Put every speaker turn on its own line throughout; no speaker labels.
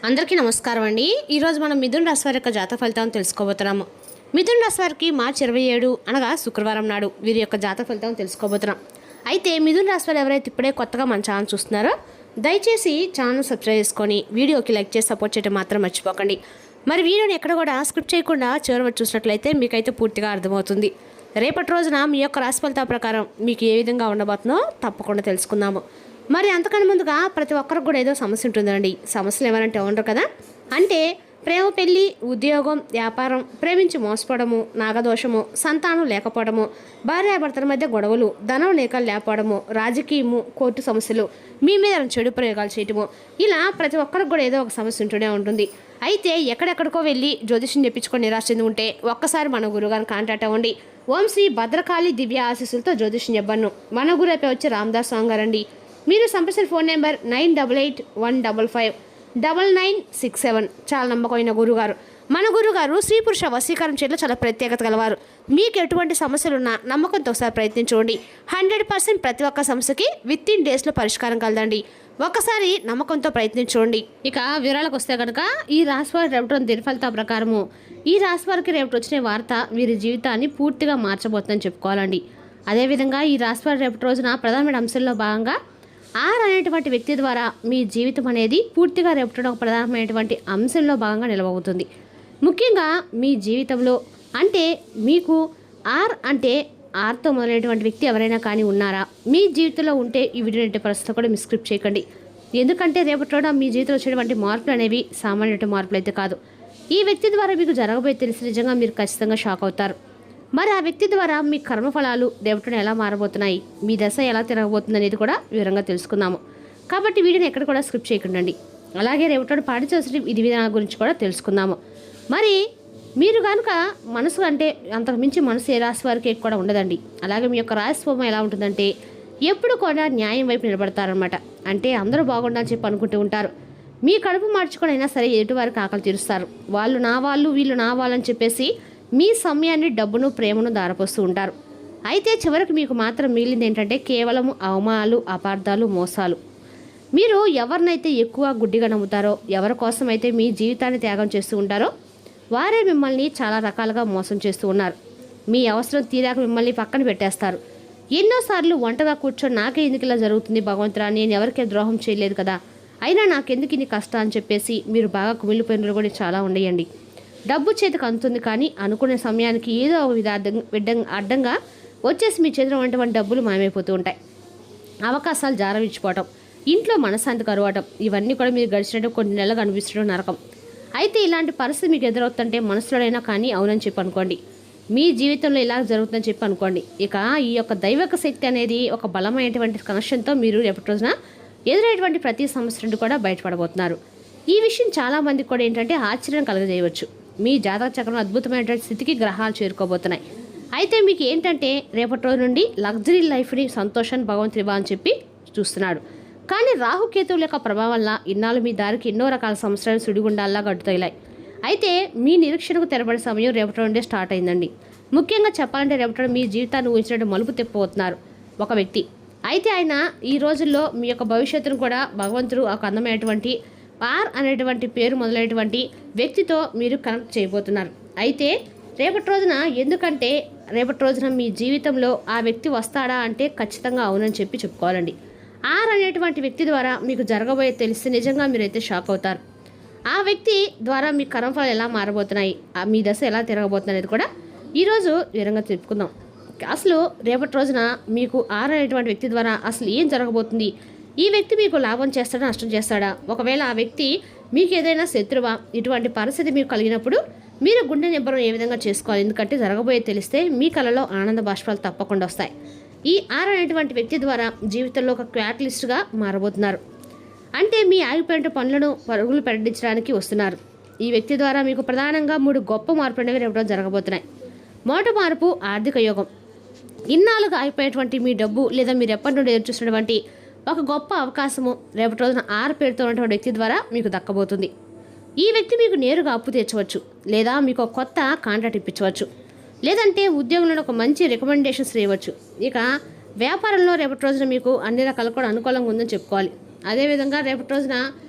అందరికీ నమస్కారం అండి. ఈరోజు మనం మిథున రాశి వారి యొక్క జాతక ఫలితాలను తెలుసుకోబోతున్నాము. మిథున రాశి వారికి మార్చి 27 అనగా శుక్రవారం నాడు వీరి యొక్క జాతక ఫలితాలను తెలుసుకోబోతున్నాం. అయితే మిథున రాశి వారు ఎవరైతే ఇప్పుడే కొత్తగా మన ఛానల్ చూస్తున్నారో దయచేసి ఛానల్ సబ్స్క్రైబ్ చేసుకొని వీడియోకి లైక్ చేసి సపోర్ట్ చేయడం మాత్రం మర్చిపోకండి. మరి వీడియోని ఎక్కడ కూడా స్క్రిప్ట్ చేయకుండా చివరి చూసినట్లయితే మీకైతే పూర్తిగా అర్థమవుతుంది. రేపటి రోజున మీ యొక్క రాశి ఫలితాల ప్రకారం మీకు ఏ విధంగా ఉండబోతుందో తప్పకుండా తెలుసుకుందాము. మరి అంతకన్నా ముందుగా ప్రతి ఒక్కరికి కూడా ఏదో సమస్య ఉంటుందండి. సమస్యలు ఎవరంటే ఉండరు కదా. అంటే ప్రేమ, పెళ్లి, ఉద్యోగం, వ్యాపారం, ప్రేమించి మోసపోవడము, నాగదోషము, సంతానం లేకపోవడము, భార్యాభర్తల మధ్య గొడవలు, ధనం లేకపోవడము, రాజకీయము, కోర్టు సమస్యలు, మీ మీద చెడు ప్రయోగాలు చేయటము, ఇలా ప్రతి ఒక్కరికి కూడా ఏదో ఒక సమస్య ఉంటూనే ఉంటుంది. అయితే ఎక్కడెక్కడికో వెళ్ళి జ్యోతిష్యం చెప్పించుకొని నిరాశ చెంది ఉంటే ఒక్కసారి మన గురుగారిని కాంటాక్ట్ అవ్వండి. ఓం శ్రీ భద్రకాళి దివ్య ఆశీస్సులతో జ్యోతిష్యం చెప్పాను. మన గురు అయిపోయి వచ్చి రామదాస్ స్వామి గారండి. మీరు సంప్రదించిన ఫోన్ నెంబర్ 9881559967. చాలా నమ్మకమైన గురుగారు. మన గురుగారు స్త్రీ పురుష వశీకరణ చేయడంలో చాలా ప్రత్యేకత గలవారు. మీకు ఎటువంటి సమస్యలున్నా నమ్మకంతో ఒకసారి ప్రయత్నించండి. 100% ప్రతి ఒక్క సమస్యకి విత్-ఇన్ డేస్లో పరిష్కారం కలదండి. ఒకసారి నమ్మకంతో ప్రయత్నించండి. ఇక వివరాలకు వస్తే కనుక ఈ రాశి వారి రేపటి దిన ఫలితాల ప్రకారము ఈ రాశి వారికి రేపటి వచ్చిన వార్త వీరి జీవితాన్ని పూర్తిగా మార్చబోతుందని చెప్పుకోవాలండి. అదేవిధంగా ఈ రాశి వారి రేపటి రోజున ప్రధానమైన అంశంలో భాగంగా ఆర్ అనేటువంటి వ్యక్తి ద్వారా మీ జీవితం అనేది పూర్తిగా రేపటి ఒక ప్రధానమైనటువంటి అంశంలో భాగంగా నిలవబోతుంది. ముఖ్యంగా మీ జీవితంలో అంటే మీకు ఆర్తో మొదలైనటువంటి వ్యక్తి ఎవరైనా కానీ ఉన్నారా, మీ జీవితంలో ఉంటే ఈ వీడియో పరిస్థితి కూడా మిస్క్రిప్ట్ చేయకండి. ఎందుకంటే రేపటి మీ జీవితంలో వచ్చేటువంటి మార్పులు అనేవి సామాన్య మార్పులు అయితే కాదు. ఈ వ్యక్తి ద్వారా మీకు జరగబోయే తెలిసి నిజంగా మీరు ఖచ్చితంగా షాక్ అవుతారు. మరి ఆ వ్యక్తి ద్వారా మీ కర్మఫలాలు రేపటిని ఎలా మారబోతున్నాయి, మీ దశ ఎలా తిరగబోతుంది అనేది కూడా వివరంగా తెలుసుకుందాము. కాబట్టి వీడియోని ఎక్కడ కూడా స్క్రిప్ట్ చేయకండి. అలాగే రేపటి పాటించాల్సిన విధి విధానాల గురించి కూడా తెలుసుకుందాము. మరి మీరు కనుక మనసు అంటే అంతకుమించి మనసు ఏ రాశి వారికి కూడా ఉండదండి. అలాగే మీ యొక్క రాశిస్వభావం ఎలా ఉంటుందంటే ఎప్పుడు కూడా న్యాయం వైపు నిలబడతారనమాట. అంటే అందరూ బాగుండాలని చెప్పి అనుకుంటూ ఉంటారు. మీ కడుపు మార్చుకొని అయినా సరే ఎదుటివారికి ఆకలి తీరుస్తారు. వాళ్ళు నా వాళ్ళు, వీళ్ళు నా వాళ్ళని చెప్పేసి మీ సమయాన్ని, డబ్బును, ప్రేమను దారపోస్తూ ఉంటారు. అయితే చివరికి మీకు మాత్రం మిగిలింది ఏంటంటే కేవలం అవమానాలు, అపార్థాలు, మోసాలు. మీరు ఎవరినైతే ఎక్కువ గుడ్డిగా నమ్ముతారో, ఎవరి కోసం అయితే మీ జీవితాన్ని త్యాగం చేస్తూ ఉంటారో వారే మిమ్మల్ని చాలా రకాలుగా మోసం చేస్తూ ఉన్నారు. మీ అవసరం తీరాక మిమ్మల్ని పక్కన పెట్టేస్తారు. ఎన్నోసార్లు ఒంటగా కూర్చొని నాకే ఎందుకు ఇలా జరుగుతుంది భగవంతుడా, నేను ఎవరికే ద్రోహం చేయలేదు కదా, అయినా నాకెందుకు ఇన్ని కష్టం అని చెప్పేసి మీరు బాగా కుమిలిపోయినలు కూడా చాలా ఉండేయండి. డబ్బు చేతికి అందుతుంది కానీ అనుకునే సమయానికి ఏదో ఒక అడ్డంగా వచ్చేసి మీ చేతిలో ఉన్నటువంటి డబ్బులు మాయమైపోతూ ఉంటాయి. అవకాశాలు జారవించిపోవటం, ఇంట్లో మనశ్శాంతి కరువటం, ఇవన్నీ కూడా మీరు గడిచినట్టు కొన్ని నెలలు అనిపిస్తుండడం నరకం. అయితే ఇలాంటి పరిస్థితి మీకు ఎదురవుతుంటే మనసులోనైనా కానీ అవునని చెప్పి అనుకోండి. మీ జీవితంలో ఇలా జరుగుతుందని చెప్పి అనుకోండి. ఇక ఈ యొక్క దైవక శక్తి అనేది ఒక బలమైనటువంటి కనెక్షన్తో మీరు రేపటి రోజున ఎదురైనటువంటి ప్రతి సమస్య నుండి కూడా బయటపడబోతున్నారు. ఈ విషయం చాలామందికి కూడా ఏంటంటే ఆశ్చర్యం కలగజేయవచ్చు. మీ జాతక చక్రంలో అద్భుతమైనటువంటి స్థితికి గ్రహాలు చేరుకోబోతున్నాయి. అయితే మీకు ఏంటంటే రేపటి రోజు నుండి లగ్జరీ లైఫ్ని, సంతోషాన్ని భగవంతుడు ఇవ్వాలని చెప్పి చూస్తున్నాడు. కానీ రాహుకేతువుల యొక్క ప్రభావం వల్ల ఇన్నాళ్ళు మీ దారికి ఎన్నో రకాల సంవత్సరాలు సుడిగుండాల్లా గడ్డుతగిలాయి. అయితే మీ నిరీక్షణకు తెరబడే సమయం రేపటి నుండే స్టార్ట్ అయిందండి. ముఖ్యంగా చెప్పాలంటే రేపటి మీ జీవితాన్ని ఊహించినట్టు మలుపు తిప్పబోతున్నారు ఒక వ్యక్తి. అయితే ఆయన ఈ రోజుల్లో మీ యొక్క భవిష్యత్తును కూడా భగవంతుడు ఒక అందమైనటువంటి ఆర్ అనేటువంటి పేరు మొదలైనటువంటి వ్యక్తితో మీరు కనెక్ట్ చేయబోతున్నారు. అయితే రేపటి రోజున ఎందుకంటే రేపటి రోజున మీ జీవితంలో ఆ వ్యక్తి వస్తాడా అంటే ఖచ్చితంగా అవునని చెప్పి చెప్పుకోవాలండి. ఆర్ అనేటువంటి వ్యక్తి ద్వారా మీకు జరగబోయే తెలిసి నిజంగా మీరైతే షాక్ అవుతారు. ఆ వ్యక్తి ద్వారా మీ కర్మఫలాలు ఎలా మారబోతున్నాయి, మీ దశ ఎలా తిరగబోతుంది అనేది కూడా ఈరోజు వివరంగా చెప్పుకుందాం. అసలు రేపటి రోజున మీకు ఆర్ అనేటువంటి వ్యక్తి ద్వారా అసలు ఏం జరగబోతుంది, ఈ వ్యక్తి మీకు లాభం చేస్తాడా, నష్టం చేస్తాడా, ఒకవేళ ఆ వ్యక్తి మీకు ఏదైనా శత్రువా, ఇటువంటి పరిస్థితి మీకు కలిగినప్పుడు మీరు గుండె నిబ్బరం ఏ విధంగా చేసుకోవాలి. ఎందుకంటే జరగబోయే తెలిస్తే మీ కళలో ఆనంద బాష్పాలు తప్పకుండా వస్తాయి. ఈ ఆర్ అనేటువంటి వ్యక్తి ద్వారా జీవితంలో ఒక క్యాటలిస్ట్గా మారబోతున్నారు. అంటే మీ ఆగిపోయిన పనులను పరుగులు పెట్టించడానికి వస్తున్నారు. ఈ వ్యక్తి ద్వారా మీకు ప్రధానంగా 3 గొప్ప మార్పులు అనేవి రేపటి జరగబోతున్నాయి. మొదటి మార్పు ఆర్థిక యోగం. ఇన్నాళ్ళుగా ఆగిపోయేటువంటి మీ డబ్బు లేదా మీరు ఎప్పటి నుండి ఎదురు చూసినటువంటి ఒక గొప్ప అవకాశము రేపటి రోజున ఆర్ పేరుతో ఉన్నటువంటి వ్యక్తి ద్వారా మీకు దక్కబోతుంది. ఈ వ్యక్తి మీకు నేరుగా అప్పు తీర్చవచ్చు, లేదా మీకు ఒక కొత్త కాంట్రాక్ట్ ఇప్పించవచ్చు, లేదంటే ఉద్యోగంలో ఒక మంచి రికమెండేషన్స్ చేయవచ్చు. ఇక వ్యాపారంలో రేపటి రోజున మీకు అన్ని రకాలు కూడా అనుకూలంగా ఉందని చెప్పుకోవాలి. అదేవిధంగా రేపటి రోజున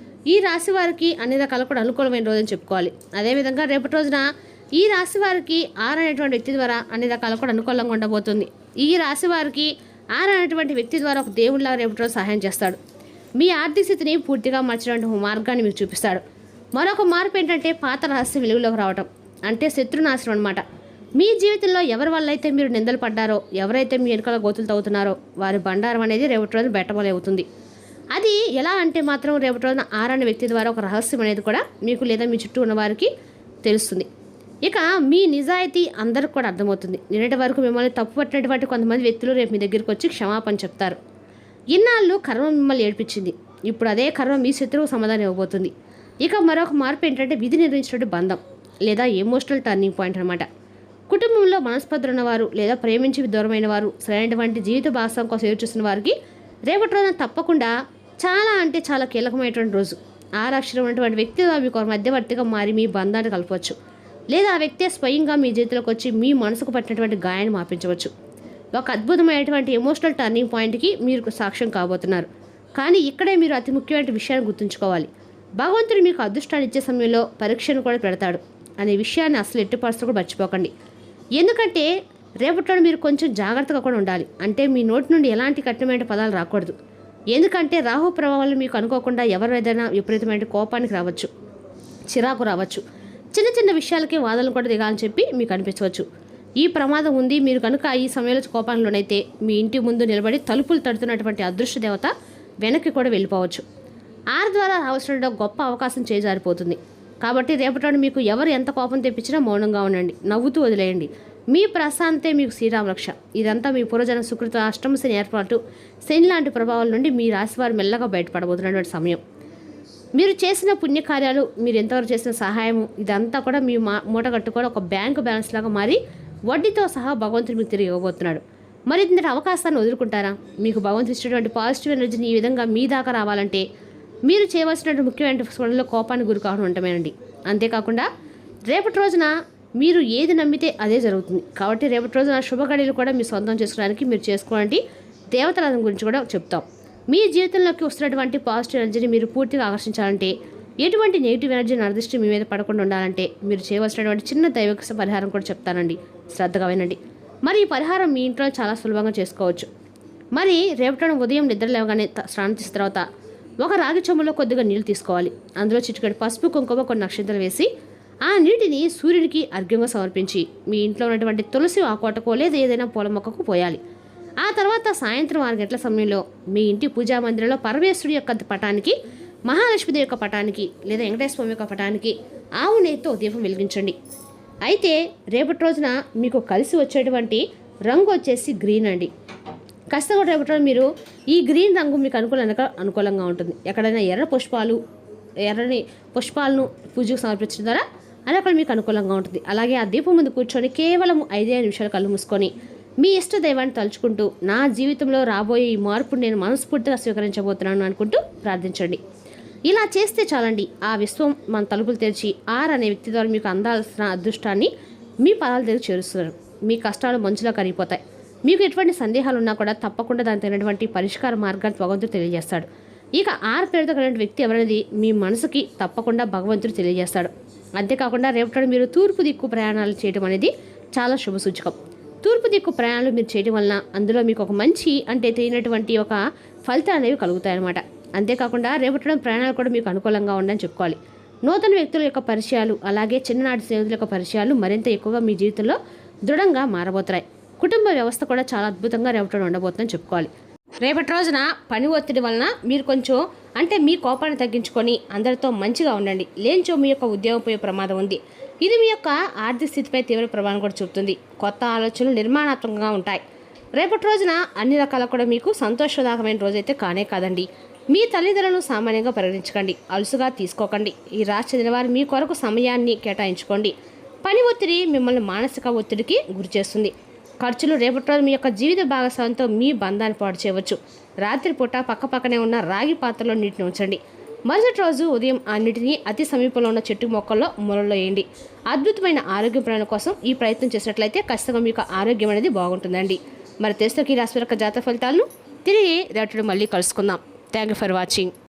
ఈ రాశి వారికి అన్ని రకాల కూడా అనుకూలమైన రోజని చెప్పుకోవాలి. అదేవిధంగా రేపటి రోజున ఈ రాశి వారికి 6 అనేటువంటి వ్యక్తి ద్వారా అన్ని రకాల కూడా అనుకూలంగా ఉండబోతుంది. ఈ రాశి వారికి 6 అనేటువంటి వ్యక్తి ద్వారా ఒక దేవుడిలాగా రేపటి రోజు సహాయం చేస్తాడు. మీ ఆర్థిక స్థితిని పూర్తిగా మార్చినటువంటి మార్గాన్ని మీకు చూపిస్తాడు. మరొక మార్పు ఏంటంటే పాత రహస్యం వెలుగులోకి రావటం, అంటే శత్రునాశనం అనమాట. మీ జీవితంలో ఎవరి వల్ల అయితే మీరు నిందలు పడ్డారో, ఎవరైతే మీ వెనుకల గోతులు తవ్వుతున్నారో వారి బండారం అనేది రేపటి రోజు బెట్టబోలే అవుతుంది. అది ఎలా అంటే మాత్రం రేపటి రోజున 6 అనే వ్యక్తి ద్వారా ఒక రహస్యం అనేది కూడా మీకు లేదా మీ చుట్టూ ఉన్న వారికి తెలుస్తుంది. ఇక మీ నిజాయితీ అందరికి కూడా అర్థమవుతుంది. నిన్నటి వరకు మిమ్మల్ని తప్పు పట్టినటువంటి కొంతమంది వ్యక్తులు రేపు మీ దగ్గరికి వచ్చి క్షమాపణ చెప్తారు. ఇన్నాళ్ళు కర్మ మిమ్మల్ని ఏడిపించింది, ఇప్పుడు అదే కర్మ మీ శత్రువుకు సమాధానం ఇవ్వబోతుంది. ఇక మరొక మార్పు ఏంటంటే విధి నిర్ణయించినటువంటి బంధం లేదా ఎమోషనల్ టర్నింగ్ పాయింట్ అనమాట. కుటుంబంలో మనస్పర్ధలు ఉన్నవారు లేదా ప్రేమించి దూరమైన వారు, సరైనటువంటి జీవిత భాగస్వామి కోసం ఎదురు చూస్తున్న వారికి రేపటి రోజున తప్పకుండా చాలా అంటే చాలా కీలకమైనటువంటి రోజు. 6 అక్షరం ఉన్నటువంటి వ్యక్తి మీకు మధ్యవర్తిగా మారి మీ బంధాన్ని కలపవచ్చు, లేదా ఆ వ్యక్తి స్వయంగా మీ జీవితంలోకి వచ్చి మీ మనసుకు పట్టినటువంటి గాయాన్ని మాపించవచ్చు. ఒక అద్భుతమైనటువంటి ఎమోషనల్ టర్నింగ్ పాయింట్కి మీరు సాక్ష్యం కాబోతున్నారు. కానీ ఇక్కడే మీరు అతి ముఖ్యమైన విషయాన్ని గుర్తుంచుకోవాలి. భగవంతుడు మీకు అదృష్టాన్ని ఇచ్చే సమయంలో పరీక్షను కూడా పెడతాడు అనే విషయాన్ని అసలు ఎట్టి పరిస్థితులు కూడా మర్చిపోకండి. ఎందుకంటే రేపట్లో మీరు కొంచెం జాగ్రత్తగా కూడా ఉండాలి. అంటే మీ నోటి నుండి ఎలాంటి కఠినమైన పదాలు రాకూడదు. ఎందుకంటే రాహు ప్రభావాలు మీకు అనుకోకుండా ఎవరు ఏదైనా విపరీతమైన కోపానికి రావచ్చు, చిరాకు రావచ్చు, చిన్న చిన్న విషయాలకి వాదనలు కూడా దిగాలని చెప్పి మీకు అనిపించవచ్చు. ఈ ప్రమాదం ఉంది. మీరు కనుక ఈ సమయంలో కోపంలోనైతే మీ ఇంటి ముందు నిలబడి తలుపులు తడుతున్నటువంటి అదృష్ట దేవత వెనక్కి కూడా వెళ్ళిపోవచ్చు. 6 ద్వారా రావాల్సిన గొప్ప అవకాశం చేజారిపోతుంది. కాబట్టి రేపటి మీకు ఎవరు ఎంత కోపం తెప్పించినా మౌనంగా ఉండండి, నవ్వుతూ వదిలేయండి. మీ ప్రశాంతే మీకు శ్రీరామరక్ష. ఇదంతా మీ పూర్వజన సుకృత అష్టమ శని ఏర్పాటు, శని లాంటి ప్రభావాల నుండి మీ రాశివారు మెల్లగా బయటపడబోతున్నటువంటి సమయం. మీరు చేసిన పుణ్యకార్యాలు, మీరు ఎంతవరకు చేసిన సహాయము, ఇదంతా కూడా మీ మూట కట్టుకొని ఒక బ్యాంకు బ్యాలెన్స్ లాగా మారి వడ్డీతో సహా భగవంతుడు మీకు తిరిగి ఇవ్వబోతున్నాడు. మరి ఇంతటి అవకాశాన్ని వదులుకుంటారా? మీకు భగవంతుడు ఇచ్చినటువంటి పాజిటివ్ ఎనర్జీని ఈ విధంగా మీ దాకా రావాలంటే మీరు చేయవలసినటువంటి ముఖ్యమైన పనుల్లో కోపానికి గురి కావడం ఉండమేనండి. అంతేకాకుండా రేపటి రోజున మీరు ఏది నమ్మితే అదే జరుగుతుంది. కాబట్టి రేపటి రోజున శుభగడియలు కూడా మీ సొంతం చేసుకోవడానికి మీరు చేసుకోవాలంటే దేవతల గురించి కూడా చెప్తాం. మీ జీవితంలోకి వస్తున్నటువంటి పాజిటివ్ ఎనర్జీని మీరు పూర్తిగా ఆకర్షించాలంటే, ఎటువంటి నెగిటివ్ ఎనర్జీ నిర్దిష్టి మీ మీద పడకుండా ఉండాలంటే మీరు చేయవలసినటువంటి చిన్న దైవిక పరిహారం కూడా చెప్తానండి, శ్రద్ధగా వినండి. మరి ఈ పరిహారం మీ ఇంట్లో చాలా సులభంగా చేసుకోవచ్చు. మరి రేపటి ఉదయం నిద్ర లేవగానే స్నానం చేసిన తర్వాత ఒక రాగి చెంబులో కొద్దిగా నీళ్ళు తీసుకోవాలి. అందులో చిటికెడు పసుపు, కుంకుమ, కొన్ని నక్షత్రాలు వేసి ఆ నీటిని సూర్యుడికి అర్ఘ్యంగా సమర్పించి మీ ఇంట్లో ఉన్నటువంటి తులసి ఆకోటకో లేదా ఏదైనా పూల మొక్కకు పోయాలి. ఆ తర్వాత సాయంత్రం 6 గంటల సమయంలో మీ ఇంటి పూజా మందిరంలో పరమేశ్వరుడి యొక్క పటానికి, మహాలక్ష్మీదేవి యొక్క పటానికి లేదా వెంకటేశ్వర స్వామి యొక్క పటానికి ఆవు నెయ్యితో దీపం వెలిగించండి. అయితే రేపటి రోజున మీకు కలిసి వచ్చేటువంటి రంగు వచ్చేసి గ్రీన్ అండి. కాస్త కూడా రేపటి రోజు మీరు ఈ గ్రీన్ రంగు మీకు అనుకూలంగా ఉంటుంది. ఎక్కడైనా ఎర్రని పుష్పాలను పూజకు సమర్పించడం ద్వారా అది అక్కడ మీకు అనుకూలంగా ఉంటుంది. అలాగే ఆ దీపం ముందు కూర్చొని కేవలం 5 నిమిషాలు కళ్ళు మూసుకొని మీ ఇష్ట దైవాన్ని తలుచుకుంటూ నా జీవితంలో రాబోయే ఈ మార్పును నేను మనస్ఫూర్తిగా స్వీకరించబోతున్నాను అనుకుంటూ ప్రార్థించండి. ఇలా చేస్తే చాలండి, ఆ విశ్వం మన తలుపులు తెరిచి 6 అనే వ్యక్తి ద్వారా మీకు అందాల్సిన అదృష్టాన్ని మీ పాదాల దగ్గర చేరుస్తున్నారు. మీ కష్టాలు మంచులా కరిగిపోతాయి. మీకు ఎటువంటి సందేహాలు ఉన్నా కూడా తప్పకుండా దానికి తగినటువంటి పరిష్కార మార్గాన్ని భగవంతుడు తెలియజేస్తాడు. ఇక 6 పేరుతో కలిగిన వ్యక్తి ఎవరనేది మీ మనసుకి తప్పకుండా భగవంతుడు తెలియజేస్తాడు. అంతేకాకుండా రేపటి మీరు తూర్పు దిక్కు ప్రయాణాలు చేయడం అనేది చాలా శుభసూచకం. తూర్పు దిక్కు ప్రయాణాలు మీరు చేయడం వలన అందులో మీకు ఒక మంచి అంటే తెలియనటువంటి ఒక ఫలితాలు అనేవి కలుగుతాయన్నమాట. అంతేకాకుండా రేపటి ప్రయాణాలు కూడా మీకు అనుకూలంగా ఉండని చెప్పుకోవాలి. నూతన వ్యక్తుల యొక్క పరిచయాలు, అలాగే చిన్ననాటి స్నేహితుల యొక్క పరిచయాలు మరింత ఎక్కువగా మీ జీవితంలో దృఢంగా మారబోతున్నాయి. కుటుంబ వ్యవస్థ కూడా చాలా అద్భుతంగా రేపటి ఉండబోతుందని చెప్పుకోవాలి. రేపటి రోజున పని ఒత్తిడి వలన మీరు కొంచెం అంటే మీ కోపాన్ని తగ్గించుకొని అందరితో మంచిగా ఉండండి. లేనిచో మీ యొక్క ఉద్యోగం పోయే ప్రమాదం ఉంది. ఇది మీ యొక్క ఆర్థిక స్థితిపై తీవ్ర ప్రభావం కూడా చూపుతుంది. కొత్త ఆలోచనలు నిర్మాణాత్మకంగా ఉంటాయి. రేపటి రోజున అన్ని రకాల కూడా మీకు సంతోషదాయకమైన రోజైతే కానే కాదండి. మీ తల్లిదండ్రులను సామాన్యంగా పరిగణించకండి, అలుసుగా తీసుకోకండి. ఈ రాశి చెందిన వారు మీ కొరకు సమయాన్ని కేటాయించుకోండి. పని ఒత్తిడి మిమ్మల్ని మానసిక ఒత్తిడికి గురి చేస్తుంది. ఖర్చులు రేపటి రోజు మీ యొక్క జీవిత భాగస్వామితో మీ బంధాన్ని పాడు చేయవచ్చు. రాత్రిపూట పక్కపక్కనే ఉన్న రాగి పాత్రలో నీటిని ఉంచండి. మరుసటి రోజు ఉదయం ఆ నీటిని అతి సమీపంలో ఉన్న చెట్టు మొక్కల్లో మూలలో వేయండి. అద్భుతమైన ఆరోగ్య ప్రయాణం కోసం ఈ ప్రయత్నం చేసినట్లయితే ఖచ్చితంగా మీకు ఆరోగ్యం అనేది బాగుంటుందండి. మరి తెలుసుకి రాశి యొక్క జాతక ఫలితాలను తిరిగి రేపటి మళ్ళీ కలుసుకుందాం. Thank you for watching.